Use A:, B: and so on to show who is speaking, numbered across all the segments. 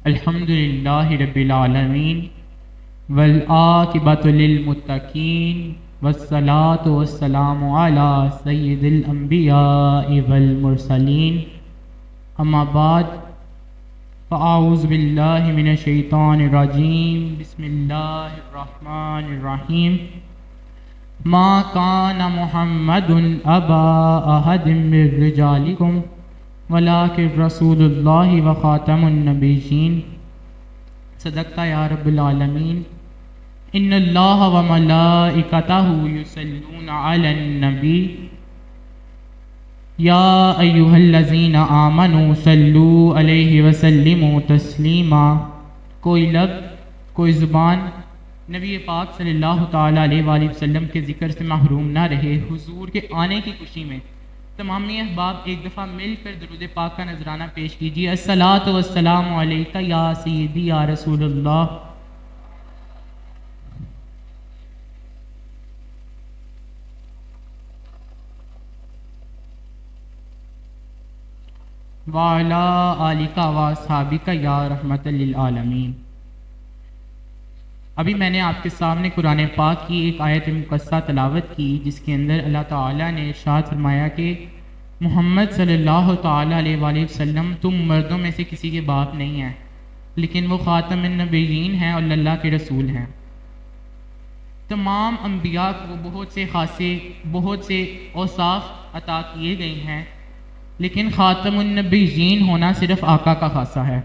A: الحمد للہ رب العالمین والعاقبۃ للمتقین والصلاة والسلام علی سید الانبیاء والمرسلین اما بعد فاعوذ باللہ من الشیطان الرجیم بسم اللہ الرحمن الرحیم ما کان محمد ابا احد من رجالکم ولکن رسول اللہ وخاتم النبیین صدقت یا رب العالمین ان اللہ وملائکتہ یصلون علی النبی یا ایہا الذین آمنوا صلوا علیہ وسلموا تسلیما۔ کوئی لفظ کوئی زبان نبی پاک صلی اللہ تعالیٰ علیہ وآلہ وسلم کے ذکر سے محروم نہ رہے۔ حضور کے آنے کی خوشی میں تمامی احباب ایک دفعہ مل کر درود پاک کا نذرانہ پیش کیجیے۔ الصلاۃ والسلام علیک یا سیدی یا رسول اللہ۔ وعلی آلک واصحابک یا رحمت للعالمین۔ ابھی میں نے آپ کے سامنے قرآن پاک کی ایک آیت مقدسہ تلاوت کی جس کے اندر اللہ تعالیٰ نے ارشاد فرمایا کہ محمد صلی اللہ تعالیٰ علیہ وآلہ وسلم تم مردوں میں سے کسی کے باپ نہیں ہیں لیکن وہ خاتم النبیین ہیں اور اللہ کے رسول ہیں۔ تمام انبیاء کو بہت سے اوصاف عطا کیے گئے ہیں لیکن خاتم النبیین ہونا صرف آقا کا خاصہ ہے۔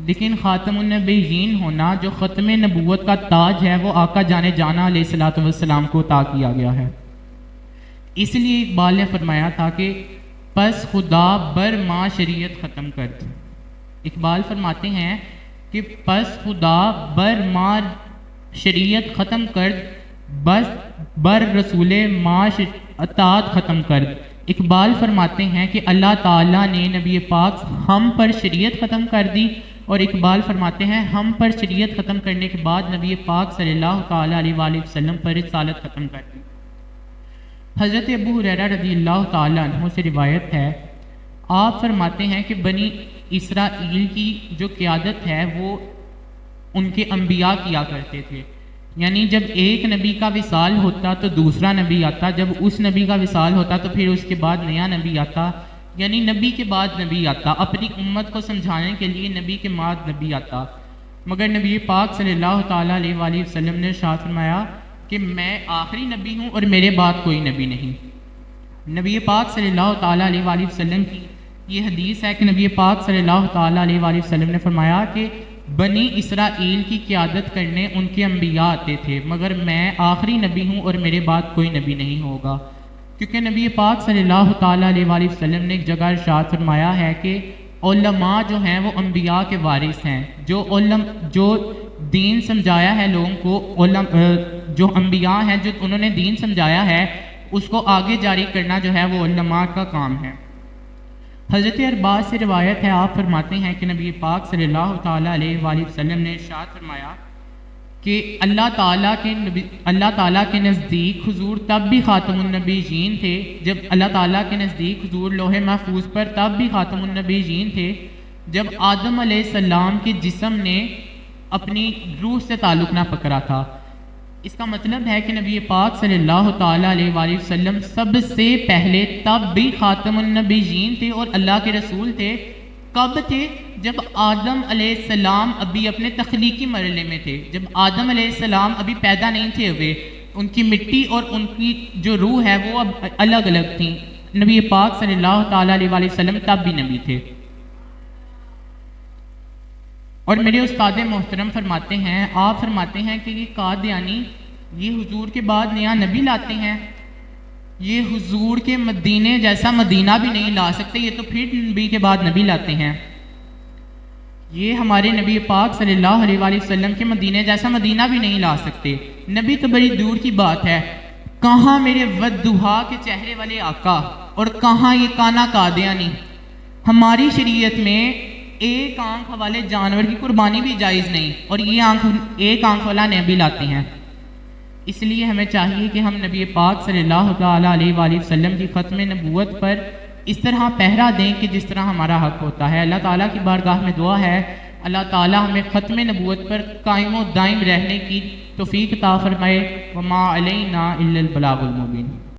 A: لیکن خاتم النبیین ہونا جو ختم نبوت کا تاج ہے وہ آقا جانے جانا علیہ الصلوۃ والسلام کو عطا کیا گیا ہے۔ اس لیے اقبال نے فرمایا تھا کہ پس خدا بر ما شریعت ختم کر دے۔ اقبال فرماتے ہیں کہ پس خدا بر ما شریعت ختم کر بس بر رسول ما اطاعت ختم کر۔ اقبال فرماتے ہیں کہ اللہ تعالیٰ نے نبی پاک ہم پر شریعت ختم کر دی، اور اقبال فرماتے ہیں ہم پر شریعت ختم کرنے کے بعد نبی پاک صلی اللہ تعالیٰ علیہ وآلہ وسلم پر رسالت ختم کر دی۔ حضرت ابو ہریرہ رضی اللہ تعالیٰ عنہ سے روایت ہے، آپ فرماتے ہیں کہ بنی اسرائیل کی جو قیادت ہے وہ ان کے انبیاء کیا کرتے تھے، یعنی جب ایک نبی کا وصال ہوتا تو دوسرا نبی آتا، جب اس نبی کا وصال ہوتا تو پھر اس کے بعد نیا نبی آتا، یعنی نبی کے بعد نبی آتا، اپنی امت کو سمجھانے کے لیے نبی کے بعد نبی آتا۔ مگر نبی پاک صلی اللہ تعالیٰ علیہ وآلہ وسلم نے ارشاد فرمایا کہ میں آخری نبی ہوں اور میرے بعد کوئی نبی نہیں۔ نبی پاک صلی اللہ تعالیٰ علیہ وآلہ وسلم کی یہ حدیث ہے کہ نبی پاک صلی اللہ تعالیٰ علیہ وآلہ وسلم نے فرمایا کہ بنی اسرائیل کی قیادت کرنے ان کے انبیاء آتے تھے مگر میں آخری نبی ہوں اور میرے بعد کوئی نبی نہیں ہوگا، کیونکہ نبی پاک صلی اللہ تعالیٰ علیہ وآلہ وسلم نے ایک جگہ ارشاد فرمایا ہے کہ علماء جو ہیں وہ انبیاء کے وارث ہیں، جو دین سمجھایا ہے لوگوں کو، جو انبیاء ہیں جو انہوں نے دین سمجھایا ہے اس کو آگے جاری کرنا جو ہے وہ علماء کا کام ہے۔ حضرت ارباز سے روایت ہے، آپ فرماتے ہیں کہ نبی پاک صلی اللہ تعالیٰ علیہ وآلہ وسلم نے ارشاد فرمایا کہ اللہ تعالیٰ کے نزدیک حضور تب بھی خاتم النبیین تھے، جب اللہ تعالیٰ کے نزدیک حضور لوح محفوظ پر تب بھی خاتم النبیین تھے جب آدم علیہ السلام کے جسم نے اپنی روح سے تعلق نہ پکڑا تھا۔ اس کا مطلب ہے کہ نبی پاک صلی اللہ تعالیٰ علیہ وآلہ وسلم سب سے پہلے تب بھی خاتم النبیین تھے اور اللہ کے رسول تھے۔ کب تھے؟ جب آدم علیہ السلام ابھی اپنے تخلیقی مرحلے میں تھے، جب آدم علیہ السلام ابھی پیدا نہیں تھے ہوئے، ان کی مٹی اور ان کی جو روح ہے وہ اب الگ الگ تھیں۔ نبی پاک صلی اللہ تعالیٰ علیہ وآلہ وسلم تب بھی نبی تھے۔ اور میرے استاد محترم فرماتے ہیں، آپ فرماتے ہیں کہ یہ قادیانی یہ حضور کے بعد نیا نبی لاتے ہیں، یہ حضور کے مدینے جیسا مدینہ بھی نہیں لا سکتے، یہ تو پھر نبی کے بعد نبی لاتے ہیں۔ یہ ہمارے نبی پاک صلی اللہ علیہ وآلہ وسلم کے مدینے جیسا مدینہ بھی نہیں لا سکتے، نبی تو بڑی دور کی بات ہے۔ کہاں میرے ودھا کے چہرے والے آقا اور کہاں یہ کانا قادیانی۔ ہماری شریعت میں ایک آنکھ والے جانور کی قربانی بھی جائز نہیں، اور یہ ایک آنکھ والا نبی لاتے ہیں۔ اس لیے ہمیں چاہیے کہ ہم نبی پاک صلی اللہ تعالیٰ علیہ وآلہ وسلم کی ختم نبوت پر اس طرح پہرا دیں کہ جس طرح ہمارا حق ہوتا ہے۔ اللہ تعالیٰ کی بارگاہ میں دعا ہے اللہ تعالیٰ ہمیں ختم نبوت پر قائم و دائم رہنے کی توفیق عطا فرمائے۔ وما علینا الا البلاغ المبین۔